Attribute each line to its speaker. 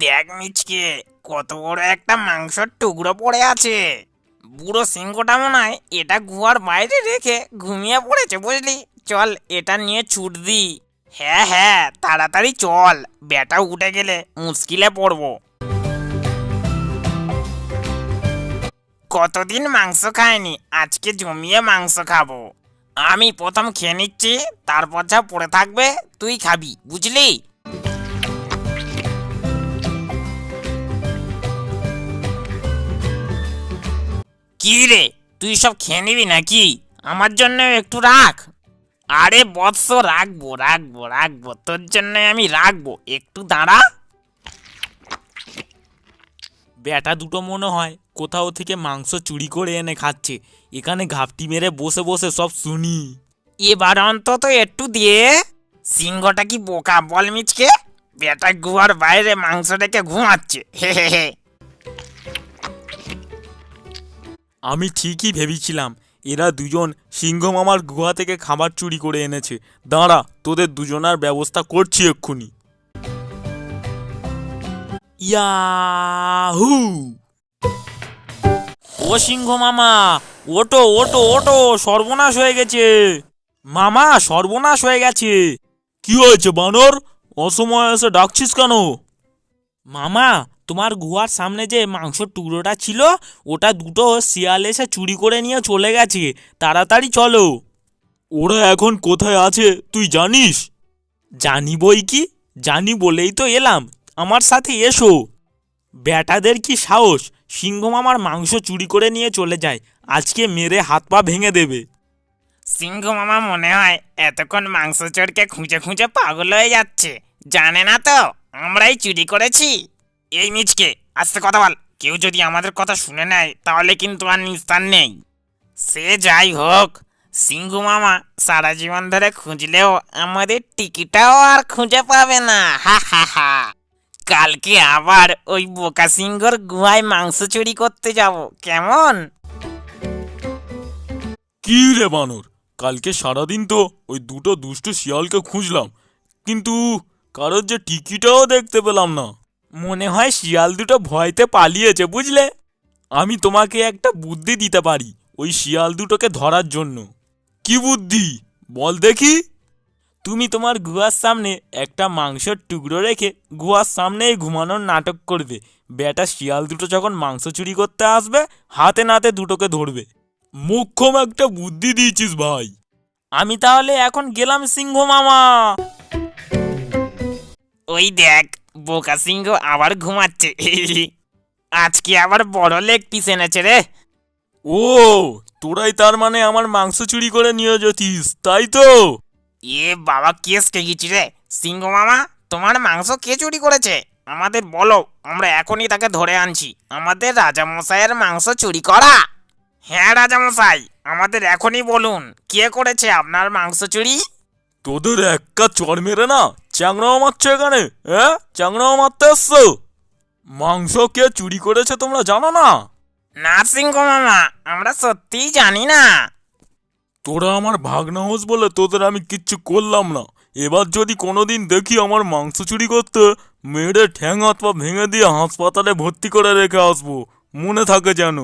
Speaker 1: দেখ মিচকে, কত বড় একটা মাংসর টুকরো পড়ে আছে। বুড়ো সিংহটা মনে হয় এটা গুহার বাইরে রেখে ঘুমিয়ে পড়েছে, বুঝলি? চল এটা নিয়ে ছুট দি। হ্যাঁ হ্যাঁ, তাড়াতাড়ি চল, বেটা উঠে গেলে মুশকিলে পড়বো। কতদিন মাংস খাইনি, আজকে জমিয়ে মাংস খাবো। আমি প্রথম খেয়ে নিচ্ছি, তারপর যা পড়ে থাকবে তুই খাবি, বুঝলি? কি রে, তুই সব খেয়ে নিবি নাকি? আমার জন্য একটু রাখ। আরে বৎস, রাখবো রাখবো রাখবো, তোর জন্য আমি রাখবো, একটু দাঁড়া।
Speaker 2: বেটা দুটো মনে হয় কোথাও থেকে মাংস চুরি করে এনে খাচ্ছে। এখানে ঘাপটি মেরে বসে বসে সব শুনি।
Speaker 1: এবার অন্তত একটু দিয়ে। সিংহটা কি বোকা বল মিচকে? বেটা গুহার বাইরে মাংস রেখে ঘুমাচ্ছে, হে হে হে।
Speaker 2: আমি ঠিকই ভেবেছিলাম এরা দুজন সিংহ মামার গুহা থেকে খাবার চুরি করে এনেছে। দাঁড়া, তোদের দুজনার ব্যবস্থা করছি এক্ষুনি। ইয়াহু! ও সিংহ মামা, ওটো ওটো ওটো, সর্বনাশ হয়ে গেছে। মামা, সর্বনাশ হয়ে গেছে। কি হয়েছে বানর? অসময়ে এসে ডাকছিস কেন? মামা, তোমার গুহার সামনে যে মাংসর টুকরোটা ছিল, ওটা দুটো শিয়াল এসে চুরি করে নিয়ে চলে গেছে। তাড়াতাড়ি চলো। ওরা এখন কোথায় আছে তুই জানিস? জানি বই কি, জানি বলেই তো এলাম। আমার সাথে এসো। বেটাদের কি সাহস, সিংহ মামার মাংস চুরি করে নিয়ে চলে যায়। আজকে মেরে হাত পা ভেঙে দেবে।
Speaker 1: সিংহ মামা মনে হয় এতক্ষণ মাংস চোরকে খুঁজে খুঁজে পাগল হয়ে যাচ্ছে। জানে না তো আমরাই চুরি করেছি। এই মিচকে, আস্তে কথা বল। কেউ যদি আমাদের কথা শুনে নেয় তাহলে কিন্তু আর নিস্তার নেই। সে যাই হোক, সিংহ মামা সারা জীবন ধরে খুঁজলেও আমাদের টিকিটাও আর খুঁজে পাবে না, হা হা হা। কালকে আবার ওই বোকা সিংহর গুহায় মাংস চুরি করতে যাব, কেমন?
Speaker 2: কি রে বানর, কালকে সারাদিন তো ওই দুটো দুষ্টু শিয়ালকে খুঁজলাম, কিন্তু কারোর যে টিকিটাও দেখতে পেলাম না। মনে হয় শিয়াল দুটো ভয়তে পালিয়েছে, বুঝলে? আমি তোমাকে একটা বুদ্ধি দিতে পারি ওই শিয়াল দুটোকে ধরার জন্য। কি বুদ্ধি বল দেখি? তুমি তোমার গুহার সামনে একটা মাংসের টুকরো রেখে গুহার সামনেই ঘুমানোর নাটক করবে। বেটা শিয়াল দুটো যখন মাংস চুরি করতে আসবে, হাতে নাতে দুটোকে ধরবে। মোক্ষম একটা বুদ্ধি দিয়েছিস ভাই। আমি তাহলে এখন গেলাম সিংহ মামা।
Speaker 1: ওই দেখ, বোকা সিংহ আবার ঘুমাচ্ছে। আজকে আবার বড় লেগ পিস এনেছে রে।
Speaker 2: ও, তোরাই তার মানে আমার মাংস চুরি করে নিয়ে যেতিস, তাই তো?
Speaker 1: এ বাবা, কেস কে গেছি রে। সিংহ মামা, তোমার মাংস কে চুরি করেছে আমাদের বলো, আমরা এখনই তাকে ধরে আনছি। আমাদের রাজামশাইয়ের মাংস চুরি করা। হ্যাঁ রাজামশাই, আমাদের এখনই বলুন কে করেছে আপনার মাংস চুরি।
Speaker 2: তোদের একটা চড় মেরে না চ্যাংড়াও মারছো এখানে, হ্যাঁ? চ্যাংড়াও মারতে এসছো? মাংস কে চুরি করেছে তোমরা জানো না?
Speaker 1: না সিংহ মামা, আমরা সত্যিই জানি না।
Speaker 2: তোরা আমার ভাগনা হোস বলে তোদের আমি কিচ্ছু করলাম না। এবার যদি কোনোদিন দেখি আমার মাংস চুরি করতে, মেয়েদের ঠ্যাং হাত পা ভেঙে দিয়ে হাসপাতালে ভর্তি করে রেখে আসবো, মনে থাকে যেন।